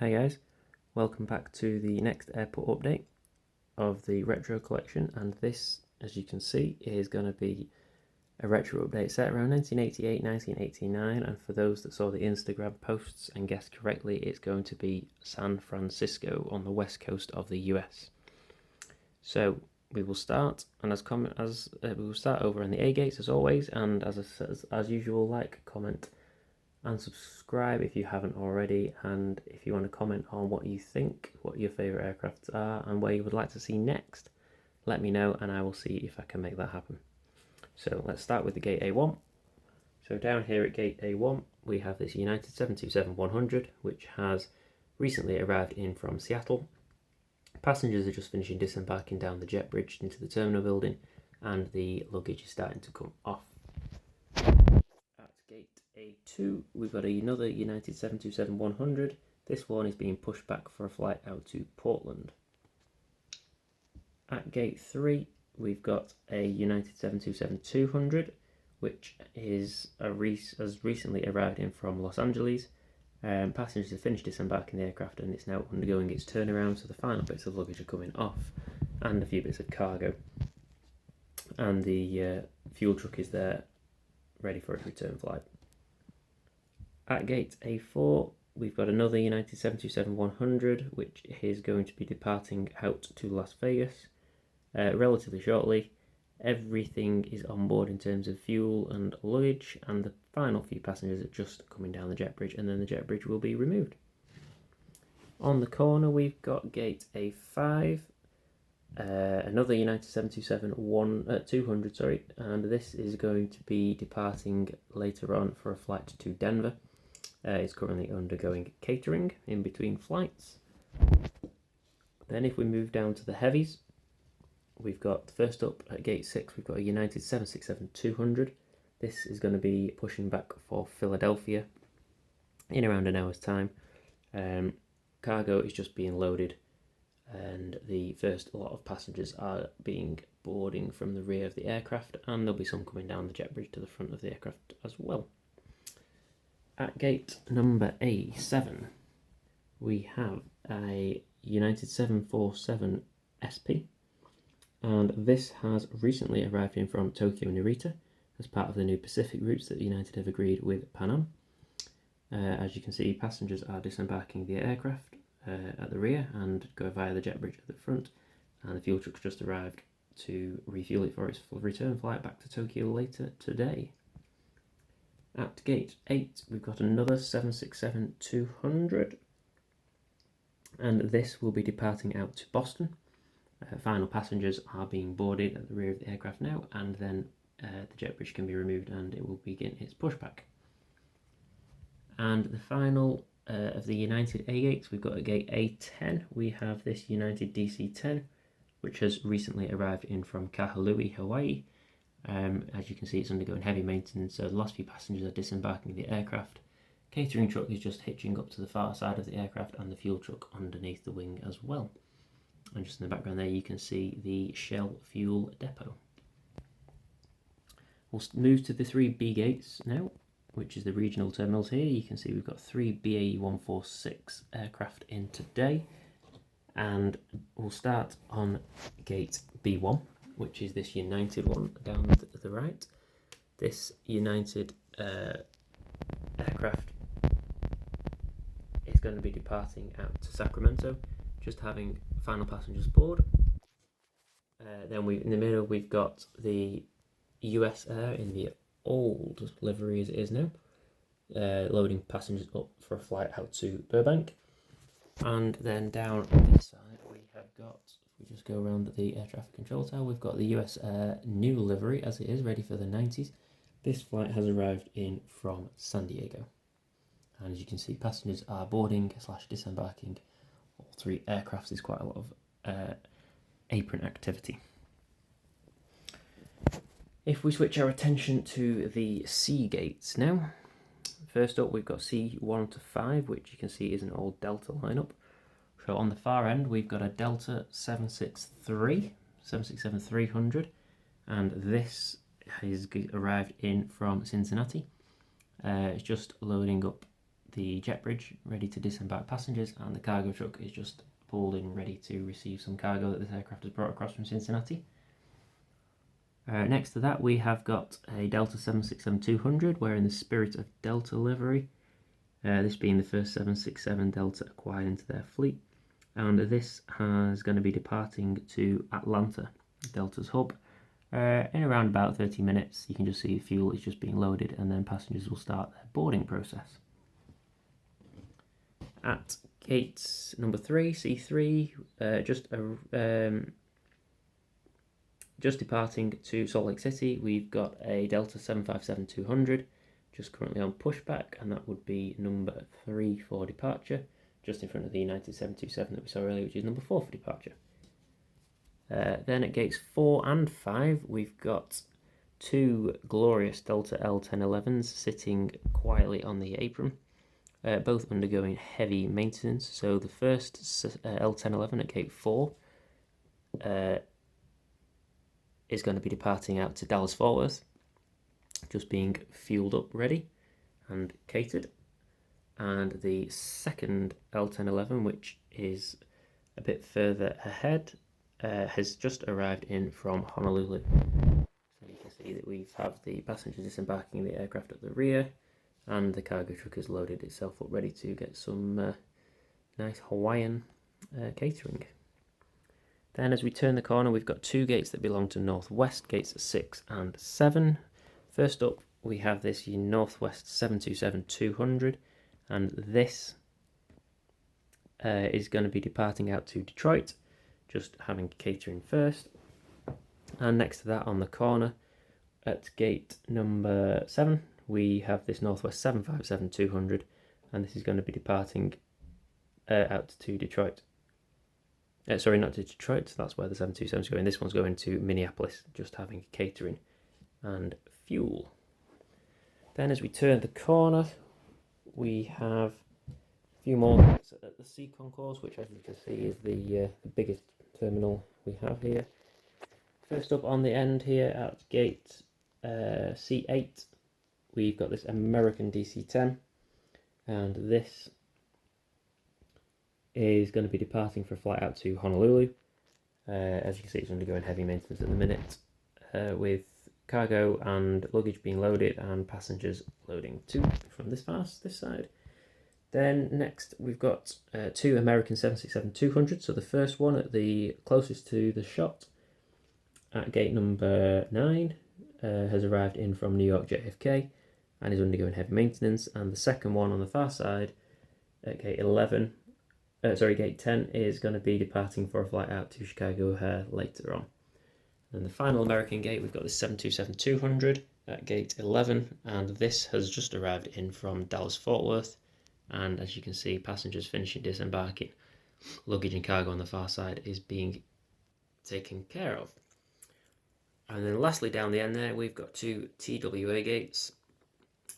Hey guys, welcome back to the next airport update of the retro collection, and this, as you can see, is going to be a retro update set around 1988, 1989, and for those that saw the Instagram posts and guessed correctly, it's going to be San Francisco on the west coast of the US. So we will start, and we will start over on the A gates as always, and as usual, like, comment, and subscribe if you haven't already, and if you want to comment on what you think, what your favourite aircrafts are, and where you would like to see next, let me know and I will see if I can make that happen. So let's start with the gate A1. So down here at gate A1 we have this United 727-100 which has recently arrived in from Seattle. Passengers are just finishing disembarking down the jet bridge into the terminal building, and the luggage is starting to come off. At gate A2 we've got another United 727-100. This one is being pushed back for a flight out to Portland. At gate 3 we've got a United 727-200 which has recently arrived in from Los Angeles. Passengers have finished disembarking the aircraft and it's now undergoing its turnaround, so the final bits of luggage are coming off and a few bits of cargo, and the fuel truck is there ready for its return flight. At gate A4 we've got another United 727-100 which is going to be departing out to Las Vegas relatively shortly. Everything is on board in terms of fuel and luggage, and the final few passengers are just coming down the jet bridge, and then the jet bridge will be removed. On the corner we've got gate A5, another United 727-200, and this is going to be departing later on for a flight to Denver. It's currently undergoing catering in between flights. Then if we move down to the heavies, we've got, first up at gate 6, we've got a United 767-200. This is going to be pushing back for Philadelphia in around an hour's time. Cargo is just being loaded, and the first lot of passengers are boarding from the rear of the aircraft, and there'll be some coming down the jet bridge to the front of the aircraft as well. At gate number A7, we have a United 747 SP. And this has recently arrived in from Tokyo Narita as part of the new Pacific routes that United have agreed with Pan Am. As you can see, passengers are disembarking the aircraft at the rear and go via the jet bridge at the front, and the fuel truck's just arrived to refuel it for its full return flight back to Tokyo later today. At gate 8 we've got another 767-200, and this will be departing out to Boston. Final passengers are being boarded at the rear of the aircraft now, and then the jet bridge can be removed and it will begin its pushback. And the final of the United A8s, we've got at gate A10, we have this United DC-10, which has recently arrived in from Kahului, Hawaii. As you can see, it's undergoing heavy maintenance, so the last few passengers are disembarking the aircraft. Catering truck is just hitching up to the far side of the aircraft, and the fuel truck underneath the wing as well. And just in the background there you can see the Shell fuel depot. We'll move to the 3 B gates now, which is the regional terminals here. You can see we've got 3 BAE 146 aircraft in today, and we'll start on gate B1, which is this United one down to the right. This United aircraft is going to be departing out to Sacramento, just having final passengers board. Then in the middle we've got the US Air in the old livery as it is now, loading passengers up for a flight out to Burbank. And then down this side we have got, if we just go around the air traffic control tower, we've got the US Air new livery as it is, ready for the 90s. This flight has arrived in from San Diego, and as you can see, passengers are boarding / disembarking all 3 aircrafts. Is quite a lot of apron activity. If we switch our attention to the C gates now, first up we've got C1 to 5, which you can see is an old Delta lineup. So on the far end we've got a Delta 767-300, and this has arrived in from Cincinnati. It's just loading up the jet bridge ready to disembark passengers, and the cargo truck is just pulled in ready to receive some cargo that this aircraft has brought across from Cincinnati. Next to that we have got a Delta 767-200 wearing the Spirit of Delta livery, this being the first 767 Delta acquired into their fleet, and this is going to be departing to Atlanta, Delta's hub, in around about 30 minutes. You can just see the fuel is just being loaded, and then passengers will start their boarding process. At gate number 3, C3, just departing to Salt Lake City, we've got a Delta 757-200 just currently on pushback, and that would be number 3 for departure, just in front of the United 727 that we saw earlier, which is number 4 for departure. Then at gates 4 and 5, we've got 2 glorious Delta L1011s sitting quietly on the apron, both undergoing heavy maintenance. So the first L1011 at gate 4 is going to be departing out to Dallas Fort Worth, just being fueled up, ready and catered. And the second L1011, which is a bit further ahead, has just arrived in from Honolulu. So you can see that we have the passengers disembarking the aircraft at the rear, and the cargo truck has loaded itself up ready to get some nice Hawaiian catering. Then as we turn the corner, we've got 2 gates that belong to Northwest, gates 6 and 7. First up, we have this Northwest 727-200, and this is going to be departing out to Detroit, just having catering first. And next to that on the corner, at gate number 7, we have this Northwest 757-200, and this is going to be departing out to Detroit. Sorry, not to Detroit, that's where the 727 is going. This one's going to Minneapolis, just having catering and fuel. Then as we turn the corner, we have a few more gates at the C concourse, which as you can see is the biggest terminal we have here. First up on the end here at gate C8, we've got this American DC-10, and this is going to be departing for a flight out to Honolulu. As you can see, it's undergoing heavy maintenance at the minute, with cargo and luggage being loaded and passengers loading too from this side. Then next we've got 2 American 767-200. So the first one at the closest to the shot at gate number 9 has arrived in from New York JFK and is undergoing heavy maintenance, and the second one on the far side at gate 10 is going to be departing for a flight out to Chicago later on. And the final American gate, we've got the 727-200 at gate 11, and this has just arrived in from Dallas Fort Worth, and as you can see, passengers finishing disembarking. Luggage and cargo on the far side is being taken care of. And then lastly down the end there, we've got 2 TWA gates.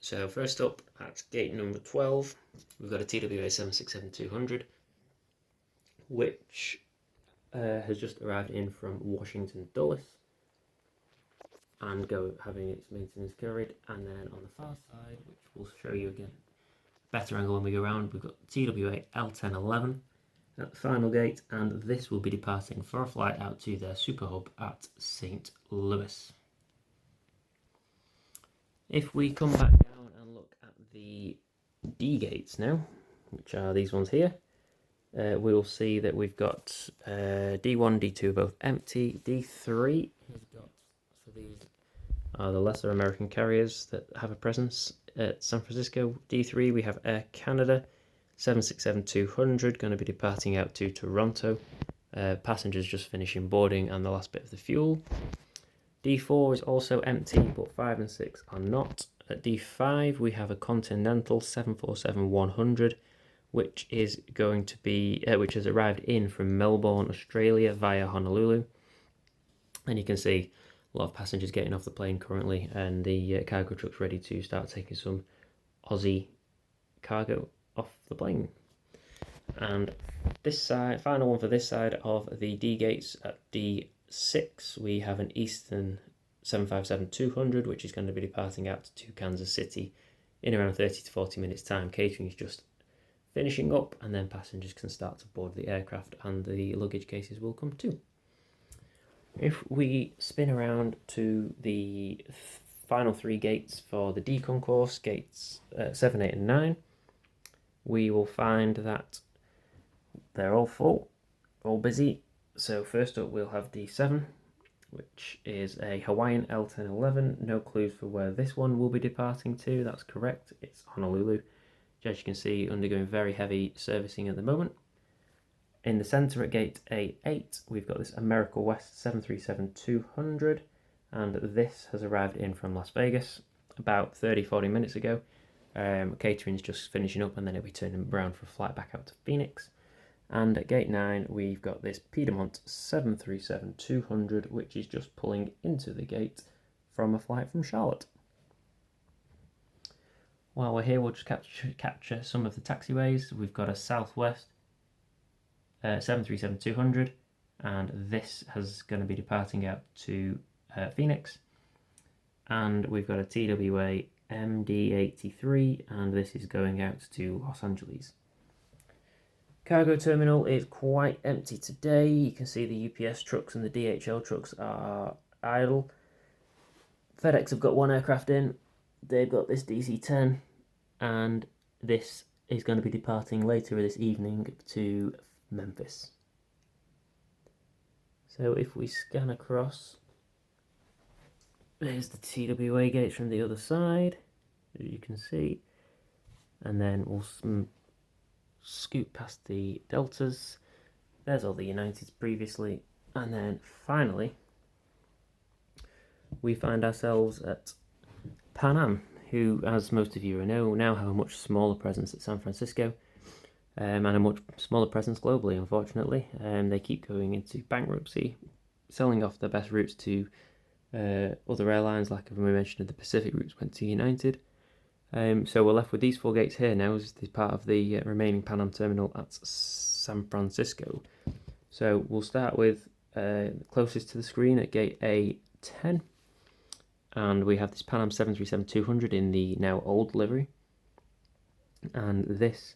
So first up at gate number 12, we've got a TWA 767-200, which has just arrived in from Washington Dulles and having its maintenance carried. And then on the far side, which we'll show you again, better angle when we go around, we've got TWA L1011 at the final gate, and this will be departing for a flight out to their super hub at St. Louis. If we come back down and look at the D gates now, which are these ones here, we'll see that we've got D1, D2 are both empty. D3 has got, so these are the lesser American carriers that have a presence at San Francisco. D3 we have Air Canada 767-200 going to be departing out to Toronto. Passengers just finishing boarding and the last bit of the fuel. D4 is also empty, but 5 and 6 are not. At D5 we have a Continental 747-100, which is going to be which has arrived in from Melbourne, Australia via Honolulu, and you can see a lot of passengers getting off the plane currently, and the cargo truck's ready to start taking some Aussie cargo off the plane. And this side, final one for this side of the D gates, at D6 we have an Eastern 757-200, which is going to be departing out to Kansas City in around 30 to 40 minutes time. Catering is just finishing up, and then passengers can start to board the aircraft and the luggage cases will come too. If we spin around to the final 3 gates for the D concourse, gates 7, 8 and 9, we will find that they're all full, all busy. So first up we'll have D7, which is a Hawaiian L1011. No clues for where this one will be departing to. That's correct, it's Honolulu. As you can see, undergoing very heavy servicing at the moment. In the centre at gate A8, we've got this America West 737-200, and this has arrived in from Las Vegas about 30-40 minutes ago. Catering's just finishing up, and then it'll be turning around for a flight back out to Phoenix. And at gate 9, we've got this Piedmont 737-200, which is just pulling into the gate from a flight from Charlotte. While we're here, we'll just capture some of the taxiways. We've got a Southwest 737-200, and this is going to be departing out to Phoenix. And we've got a TWA MD83, and this is going out to Los Angeles. Cargo terminal is quite empty today. You can see the UPS trucks and the DHL trucks are idle. FedEx have got 1 aircraft in. They've got this DC-10, and this is going to be departing later this evening to Memphis. So if we scan across, there's the TWA gates from the other side, as you can see, and then we'll scoot past the Deltas. There's all the Uniteds previously, and then finally we find ourselves at Pan Am, who, as most of you know, now have a much smaller presence at San Francisco. And a much smaller presence globally, unfortunately. They keep going into bankruptcy, selling off their best routes to other airlines, like we mentioned, the Pacific routes went to United. So we're left with these 4 gates here now as part of the remaining Pan Am terminal at San Francisco. So we'll start with closest to the screen at gate A10, and we have this Pan Am 737-200 in the now old livery, and this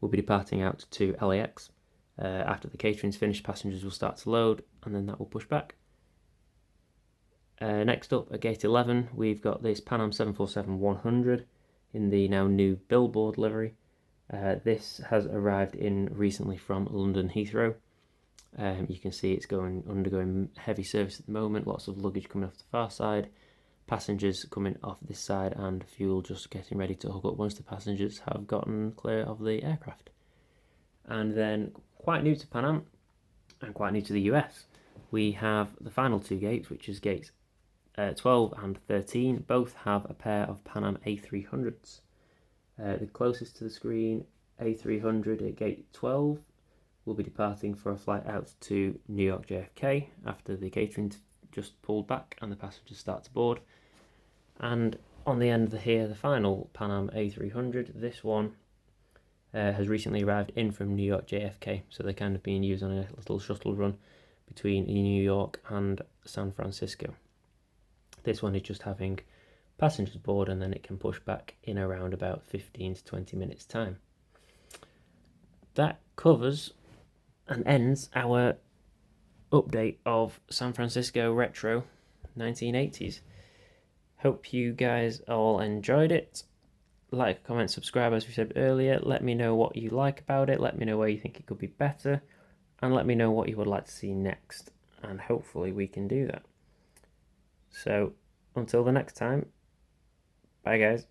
will be departing out to LAX. After the catering's finished, passengers will start to load, and then that will push back. Next up, at gate 11, we've got this Pan Am 747-100 in the now new billboard livery. This has arrived in recently from London Heathrow. You can see it's undergoing heavy service at the moment, lots of luggage coming off the far side, passengers coming off this side, and fuel just getting ready to hook up once the passengers have gotten clear of the aircraft. And then, quite new to Pan Am and quite new to the US, we have the final 2 gates, which is gates 12 and 13. Both have a pair of Pan Am A300s. The closest to the screen, A300 at gate 12, will be departing for a flight out to New York JFK after the catering just pulled back and the passengers start to board. And on the end of the final Pan Am A300, this one has recently arrived in from New York JFK, so they're kind of being used on a little shuttle run between New York and San Francisco. This one is just having passengers board, and then it can push back in around about 15 to 20 minutes time. That covers and ends our update of San Francisco Retro 1980s. Hope you guys all enjoyed it. Like, comment, subscribe as we said earlier. Let me know what you like about it. Let me know where you think it could be better. And let me know what you would like to see next. And hopefully we can do that. So, until the next time, bye guys.